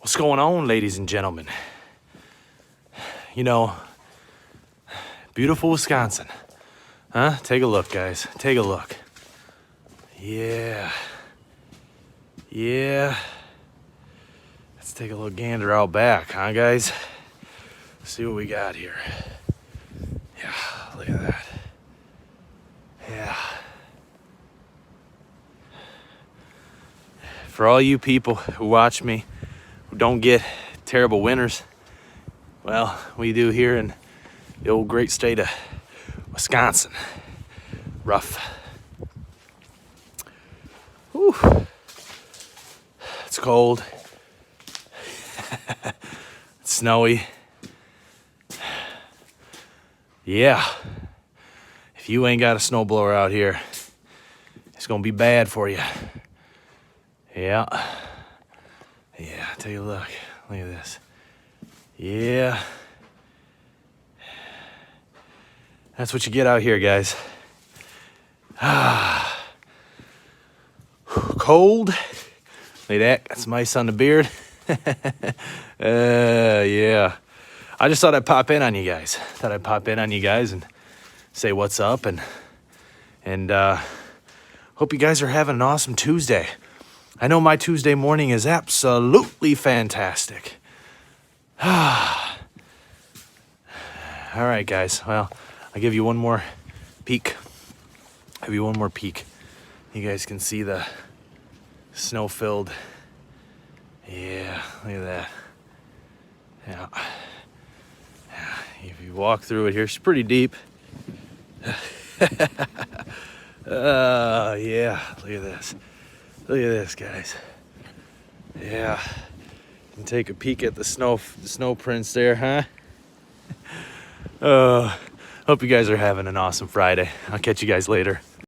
What's going on, ladies and gentlemen? You know, beautiful Wisconsin. Huh? Take a look, guys. Take a look. Yeah. Yeah. Let's take a little gander out back, huh, guys? See what we got here. Yeah, look at that. Yeah. For all you people who watch me, who don't get terrible winters, well, we do here in the old great state of Wisconsin. Rough. Whew. It's cold. It's snowy. Yeah. If you ain't got a snowblower out here, it's gonna be bad for you. Yeah. Yeah, take a look. Look at this. Yeah. That's what you get out here, guys. Cold. Look at that. Got some ice on the beard. Yeah. I just thought I'd pop in on you guys. And say what's up and hope you guys are having an awesome Tuesday. I know my Tuesday morning is absolutely fantastic. All right, guys. Well, I'll give you one more peek. You guys can see the snow-filled. Yeah, look at that. Yeah. If you walk through it here, it's pretty deep. Yeah, look at this. Look at this, guys. Yeah. You can take a peek at the snow prints there, huh? Hope you guys are having an awesome Friday. I'll catch you guys later.